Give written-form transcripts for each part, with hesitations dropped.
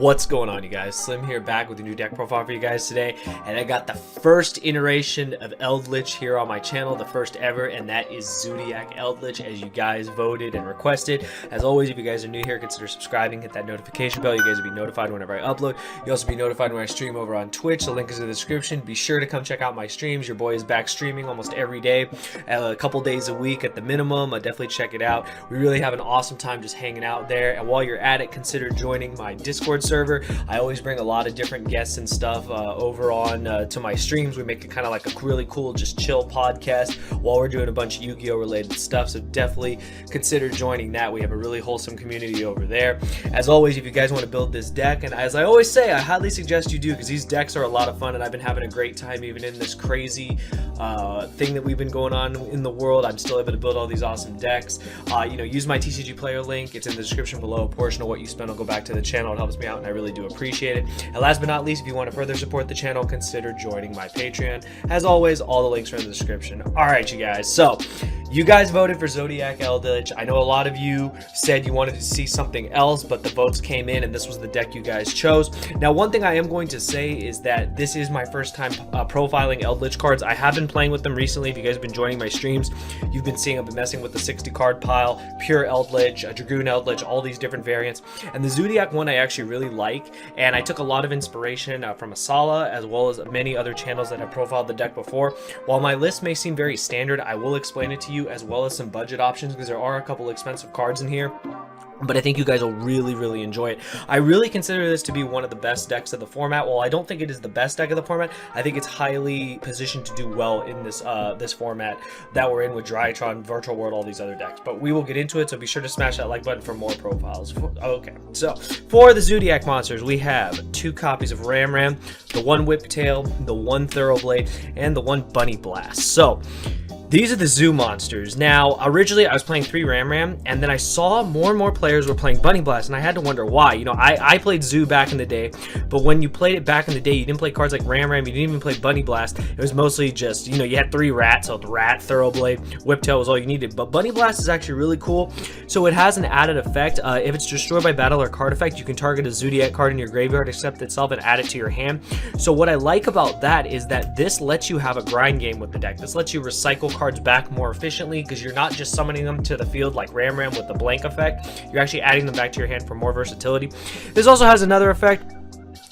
What's going on, you guys? Slim here, back with a new deck profile for you guys today, and I got the first iteration of Eldlich here on my channel, the first ever, and that is Zodiac Eldlich, as you guys voted and requested. As always, if you guys are new here, consider subscribing, hit that notification bell. You guys will be notified whenever I upload. You'll also be notified when I stream over on Twitch. The link is in the description. Be sure to come check out my streams. Your boy is back streaming almost every day, a couple days a week at the minimum. Definitely check it out. We really have an awesome time just hanging out there, and while you're at it, consider joining my Discord server. I always bring a lot of different guests and stuff over on to my streams. We make it kind of like a really cool, just chill podcast while we're doing a bunch of Yu-Gi-Oh related stuff. So definitely consider joining that. We have a really wholesome community over there. As always, if you guys want to build this deck, and as I always say, I highly suggest you do, because these decks are a lot of fun, and I've been having a great time even in this crazy thing that we've been going on in the world. I'm still able to build all these awesome decks. Use my TCG player link. It's in the description below. A portion of what you spend will go back to the channel. It helps me out, and I really do appreciate it. And last but not least, if you want to further support the channel, consider joining my Patreon. As always, all the links are in the description. All right, you guys. So you guys voted for Zodiac Eldlich. I know a lot of you said you wanted to see something else, but the votes came in, and this was the deck you guys chose. Now, one thing I am going to say is that this is my first time profiling Eldlich cards. I have been playing with them recently. If you guys have been joining my streams, you've been seeing I've been messing with the 60 card pile, pure Eldlich, Dragoon Eldlich, all these different variants. And the Zodiac one I actually really like, and I took a lot of inspiration from Asala, as well as many other channels that have profiled the deck before. While my list may seem very standard, I will explain it to you, as well as some budget options, because there are a couple expensive cards in here. But I think you guys will really enjoy it. I really consider this to be one of the best decks of the format. While I don't think it is the best deck of the format, I think it's highly positioned to do well in this this format that we're in with Drytron, Virtual World, all these other decks. But we will get into it, so be sure to smash that like button for more profiles. Okay, so for the Zodiac Monsters, we have 2 copies of Ram, the 1 Whiptail, the 1 Thoroughblade, and the 1 Bunny Blast. So these are the Zoo Monsters. Now, originally I was playing 3 Ram, and then I saw more and more players were playing Bunny Blast, and I had to wonder why. You know, I played Zoo back in the day, but when you played it back in the day, you didn't play cards like Ram, you didn't even play Bunny Blast. It was mostly just, you had 3 rats, so the Rat, Thoroughblade, Whiptail was all you needed. But Bunny Blast is actually really cool. So it has an added effect. If it's destroyed by battle or card effect, you can target a Zodiac card in your graveyard, accept itself, and add it to your hand. So what I like about that is that this lets you have a grind game with the deck. This lets you recycle cards back more efficiently, because you're not just summoning them to the field like Ram with the blank effect. You're actually adding them back to your hand for more versatility. This also has another effect.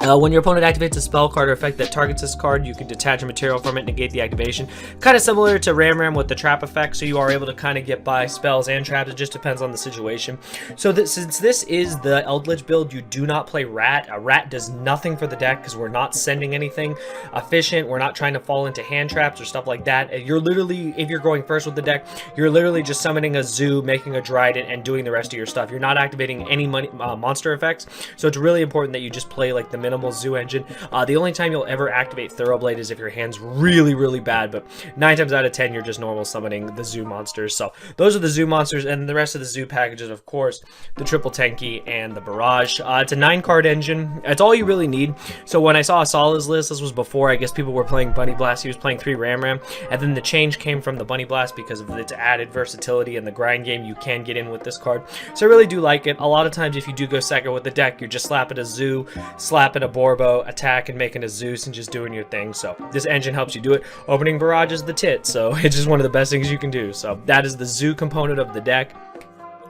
When your opponent activates a spell card or effect that targets this card, you can detach a material from it and negate the activation. Kind of similar to Ram with the trap effect, so you are able to kind of get by spells and traps. It just depends on the situation. So since this is the Eldlich build, you do not play Rat. A Rat does nothing for the deck, because we're not sending anything efficient. We're not trying to fall into hand traps or stuff like that. You're literally, if you're going first with the deck, you're literally just summoning a Zoo, making a Dryden, and doing the rest of your stuff. You're not activating any monster effects, so it's really important that you just play like the minimal Zoo engine. The only time you'll ever activate Thoroughblade is if your hand's really bad, but 9 times out of 10 you're just normal summoning the Zoo Monsters. So those are the Zoo Monsters, and the rest of the Zoo packages, of course, the Triple Tenki and the Barrage. It's a 9-card engine. It's all you really need. So when I saw Asala's list, this was before, I guess, people were playing Bunny Blast. He was playing 3 Ram, and then the change came from the Bunny Blast because of its added versatility and the grind game you can get in with this card. So I really do like it. A lot of times if you do go second with the deck, you're just slapping a Zoo, slapping a Borbo, attack, and making a Zeus, and just doing your thing. So this engine helps you do it. Opening Barrage is the tit, so it's just one of the best things you can do. So that is the Zoo component of the deck.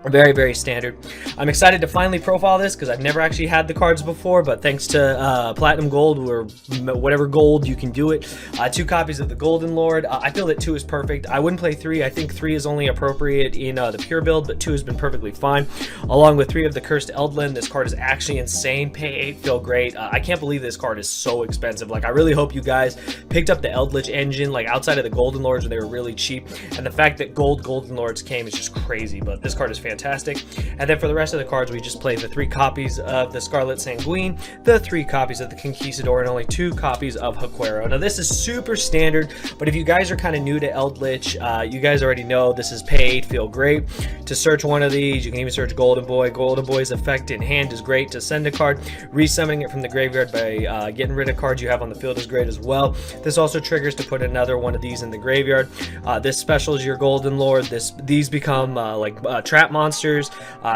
Very standard. I'm excited to finally profile this, because I've never actually had the cards before, but thanks to Platinum Gold, or whatever gold, you can do it. 2 copies of the Golden Lord. I feel that 2 is perfect. I wouldn't play 3. I think 3 is only appropriate in the pure build, but 2 has been perfectly fine. Along with 3 of the Cursed Eldlin. This card is actually insane. Pay 8, feel great. I can't believe this card is so expensive. Like, I really hope you guys picked up the Eldlich engine, like outside of the Golden Lords, where they were really cheap. And the fact that Golden Lords came is just crazy, but this card is fantastic. And then for the rest of the cards, we just play the 3 copies of the Scarlet Sanguine, the 3 copies of the Conquistador, and only 2 copies of Haquero. Now this is super standard, but if you guys are kind of new to Eldlich, you guys already know this is pay 8, feel great. To search one of these, you can even search Golden Boy. Golden Boy's effect in hand is great. To send a card, resummoning it from the graveyard by getting rid of cards you have on the field is great as well. This also triggers to put another one of these in the graveyard. This special is your Golden Lord. These become like trap monsters. Monsters.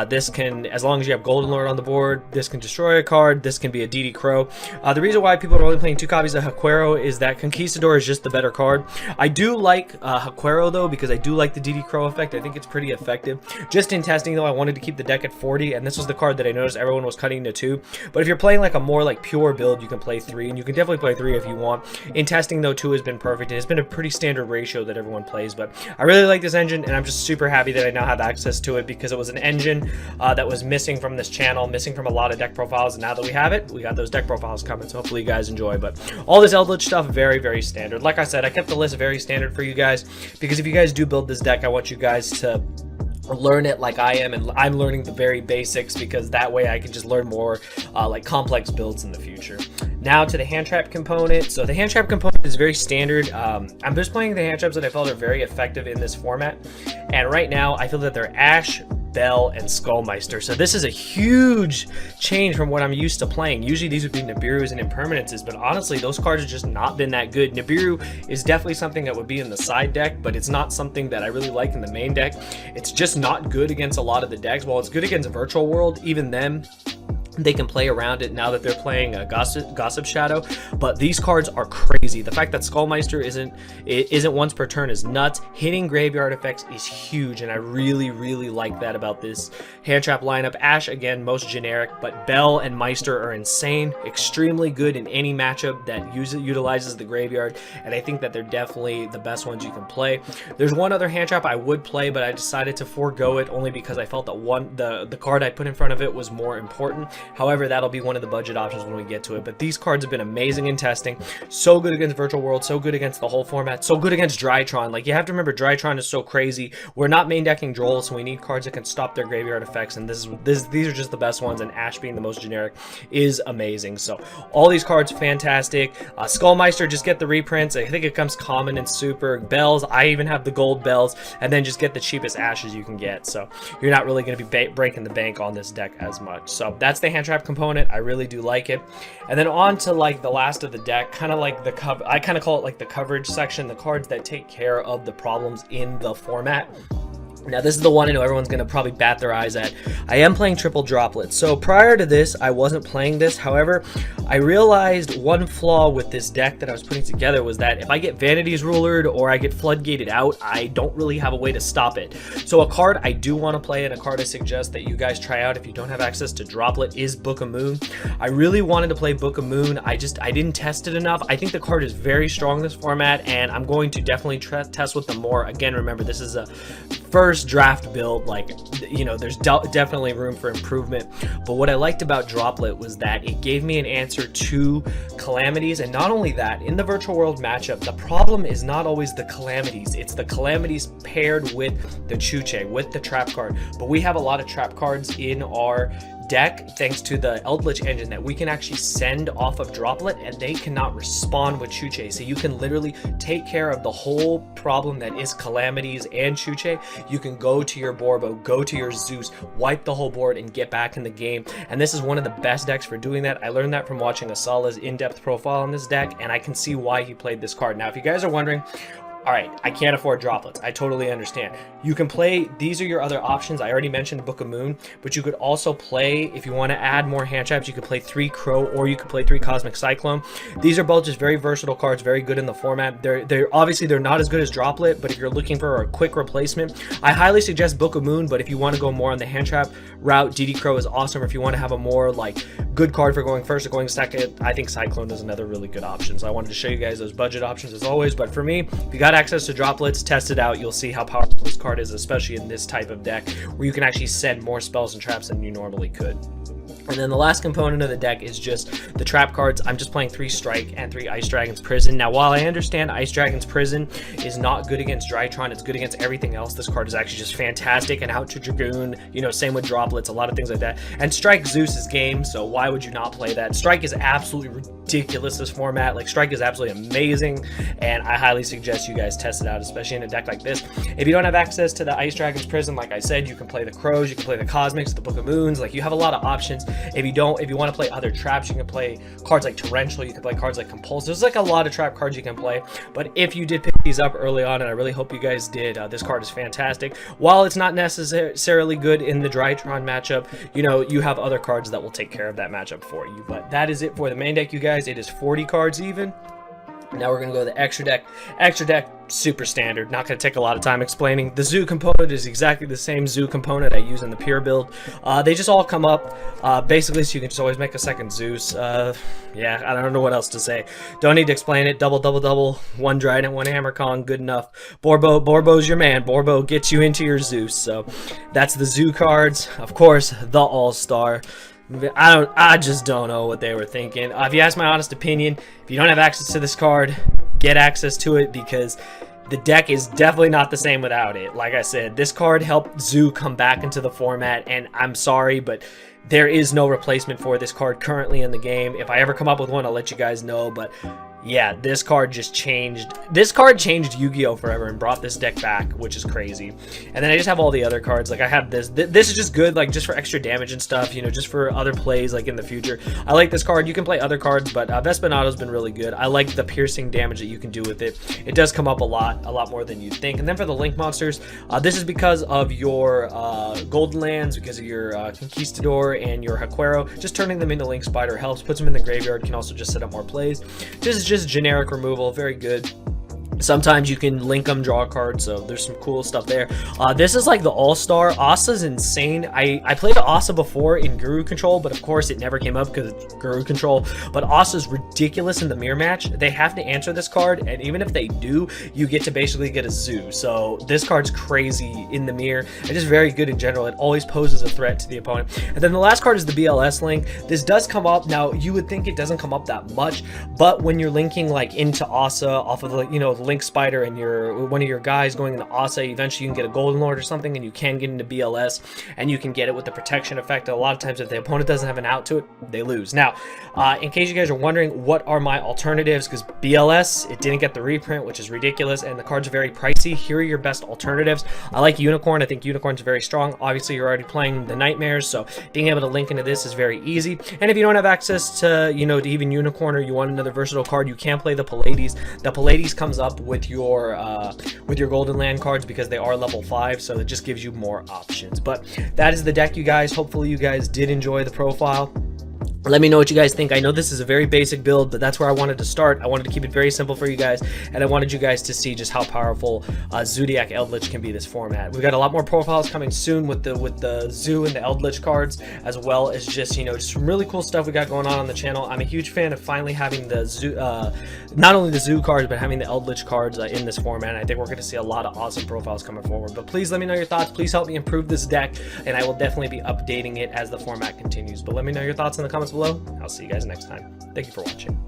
This can, as long as you have Golden Lord on the board, this can destroy a card. This can be a DD Crow. The reason why people are only playing 2 copies of Haquero is that Conquistador is just the better card. I do like Haquero though, because I do like the DD Crow effect. I think it's pretty effective. Just in testing though, I wanted to keep the deck at 40, and this was the card that I noticed everyone was cutting to 2. But if you're playing like a more like pure build, you can play 3, and you can definitely play 3 if you want. In testing though, 2 has been perfect, and it's been a pretty standard ratio that everyone plays. But I really like this engine, and I'm just super happy that I now have access to it, because it was an engine that was missing from this channel, missing from a lot of deck profiles, and now that we have it, we got those deck profiles coming, so hopefully you guys enjoy. But all this Eldritch stuff, very, very standard. Like I said, I kept the list very standard for you guys, because if you guys do build this deck, I want you guys to learn it like I am, and I'm learning the very basics, because that way I can just learn more like complex builds in the future. Now to the hand trap component. So the hand trap component is very standard. I'm just playing the hand traps that I felt are very effective in this format, and right now I feel that they're Ash, Bell, and Skullmeister. So this is a huge change from what I'm used to playing. Usually these would be Nibiru's and Impermanences, but honestly those cards have just not been that good. Nibiru is definitely something that would be in the side deck, but it's not something that I really like in the main deck. It's just not good against a lot of the decks. While it's good against Virtual World, even then they can play around it now that they're playing Gossip Shadow. But these cards are crazy. The fact that Skullmeister isn't once per turn is nuts. Hitting graveyard effects is huge, and I really, really like that about this hand trap lineup. Ash, again, most generic, but Bell and Meister are insane. Extremely good in any matchup that utilizes the graveyard, and I think that they're definitely the best ones you can play. There's one other hand trap I would play, but I decided to forego it only because I felt that the card I put in front of it was more important. However, that'll be one of the budget options when we get to it. But these cards have been amazing in testing. So good against Virtual World, so good against the whole format, so good against Drytron. Like, you have to remember, Drytron is so crazy. We're not main decking Droll, so we need cards that can stop their graveyard effects, and these are just the best ones, and Ash being the most generic is amazing. So all these cards, fantastic. Skullmeister, just get the reprints. I think it comes common and super. Bells, I even have the gold Bells, and then just get the cheapest Ashes you can get. So you're not really going to be breaking the bank on this deck as much. So that's the hand trap component. I really do like it. And then on to like the last of the deck, kind of like the I kind of call it like the coverage section, the cards that take care of the problems in the format. Now this is the one I know everyone's going to probably bat their eyes at. I am playing triple droplets. So prior to this, I wasn't playing this. However, I realized one flaw with this deck that I was putting together was that if I get Vanity's Rulered or I get Floodgated out, I don't really have a way to stop it. So a card I do want to play, and a card I suggest that you guys try out if you don't have access to Droplet, is Book of Moon. I really wanted to play Book of Moon. I didn't test it enough. I think the card is very strong in this format, and I'm going to definitely test with them more. Again, remember, this is a first draft build. Like, you know, there's definitely room for improvement. But what I liked about Droplet was that it gave me an answer to Calamities, and not only that, in the Virtual World matchup, the problem is not always the Calamities. It's the Calamities paired with the Chuche, with the trap card. But we have a lot of trap cards in our deck thanks to the Eldritch engine that we can actually send off of Droplet, and they cannot respond with Chuche. So you can literally take care of the whole problem that is Calamities and Chuche. You can go to your Borbo, go to your Zeus, wipe the whole board, and get back in the game. And this is one of the best decks for doing that. I learned that from watching Asala's in-depth profile on this deck, and I can see why he played this card. Now, if you guys are wondering, all right, I can't afford droplets. I totally understand. You can play, these are your other options. I already mentioned Book of Moon, but you could also play, if you want to add more hand traps, you could play 3 Crow, or you could play 3 Cosmic Cyclone. These are both just very versatile cards, very good in the format. They're obviously they're not as good as Droplet, but if you're looking for a quick replacement, I highly suggest Book of Moon. But if you want to go more on the hand trap route, DD Crow is awesome. Or if you want to have a more like good card for going first or going second, I think Cyclone is another really good option. So I wanted to show you guys those budget options as always. But for me, if you got access to droplets, test it out. You'll see how powerful this card is, especially in this type of deck where you can actually send more spells and traps than you normally could. And then the last component of the deck is just the trap cards. I'm just playing 3 Strike and 3 Ice Dragon's Prison. Now, while I understand Ice Dragon's Prison is not good against Drytron, it's good against everything else. This card is actually just fantastic. And Out to Dragoon, you know, same with Droplets, a lot of things like that. And Strike Zeus's game, so why would you not play that? Strike is absolutely ridiculous, this format. Like, Strike is absolutely amazing, and I highly suggest you guys test it out, especially in a deck like this. If you don't have access to the Ice Dragon's Prison, like I said, you can play the Crows, you can play the Cosmics, the Book of Moons. Like, you have a lot of options. If you want to play other traps, you can play cards like Torrential, you can play cards like Compulsive. There's like a lot of trap cards you can play, but if you did pick these up early on, and I really hope you guys did. This card is fantastic. While it's not necessarily good in the Drytron matchup, you know, you have other cards that will take care of that matchup for you. But that is it for the main deck, you guys. It is 40 cards even. Now we're going to go to the extra deck. Extra deck, super standard. Not going to take a lot of time explaining. The zoo component is exactly the same zoo component I use in the pure build. They just all come up, basically, so you can just always make a second Zeus. Yeah, I don't know what else to say. Don't need to explain it. Double, double, double. One Trident, one Hammer Kong, good enough. Borbo's your man. Borbo gets you into your Zeus. So that's the zoo cards. Of course, the All-Star. I just don't know what they were thinking. If you ask my honest opinion, if you don't have access to this card, get access to it, because the deck is definitely not the same without it. Like I said, this card helped Zoo come back into the format, and I'm sorry, but there is no replacement for this card currently in the game. If I ever come up with one, I'll let you guys know, but yeah, this card just changed. This card changed Yu-Gi-Oh! Forever and brought this deck back, which is crazy. And then I just have all the other cards. Like I have this. This is just good, like just for extra damage and stuff, you know, just for other plays like in the future. I like this card. You can play other cards, but Vespanato's been really good. I like the piercing damage that you can do with it. It does come up a lot more than you'd think. And then for the Link monsters, this is because of your Golden Lands, because of your Conquistador and your Haquero. Just turning them into Link Spider helps. Puts them in the graveyard. Can also just set up more plays. This is just generic removal, very good. Sometimes you can link them, draw a card, so there's some cool stuff there. This is like the All-Star. Asa's insane. I played Asa before in Guru Control, but of course it never came up because it's Guru Control. But Asa's ridiculous in the mirror match. They have to answer this card, and even if they do, you get to basically get a Zoo. So this card's crazy in the mirror. It's just very good in general. It always poses a threat to the opponent. And then the last card is the BLS link. This does come up. Now, you would think it doesn't come up that much, but when you're linking like into Asa off of the, you know, the Link Spider and one of your guys going into Asa, eventually you can get a Golden Lord or something, and you can get into BLS, and you can get it with the protection effect. A lot of times if the opponent doesn't have an out to it, they lose. Now, in case you guys are wondering what are my alternatives, because BLS, it didn't get the reprint, which is ridiculous, and the cards are very pricey. Here are your best alternatives. I like Unicorn. I think Unicorn's very strong. Obviously, you're already playing the Nightmares, so being able to link into this is very easy. And if you don't have access to, you know, to even Unicorn, or you want another versatile card, you can play the Pallades. The Pallades comes up with your Golden Land cards because they are level 5, so it just gives you more options. But that is the deck, you guys. Hopefully you guys did enjoy the profile. Let me know what you guys think. I know this is a very basic build, but that's where I wanted to start. I wanted to keep it very simple for you guys, and I wanted you guys to see just how powerful Zodiac Eldlich can be this format. We've got a lot more profiles coming soon with the Zoo and the Eldlich cards, as well as just, you know, just some really cool stuff we got going on the channel. I'm a huge fan of finally having the Zoo, not only the Zoo cards, but having the Eldlich cards in this format. And I think we're going to see a lot of awesome profiles coming forward. But please let me know your thoughts. Please help me improve this deck, and I will definitely be updating it as the format continues. But let me know your thoughts in the comments below. I'll see you guys next time. Thank you for watching.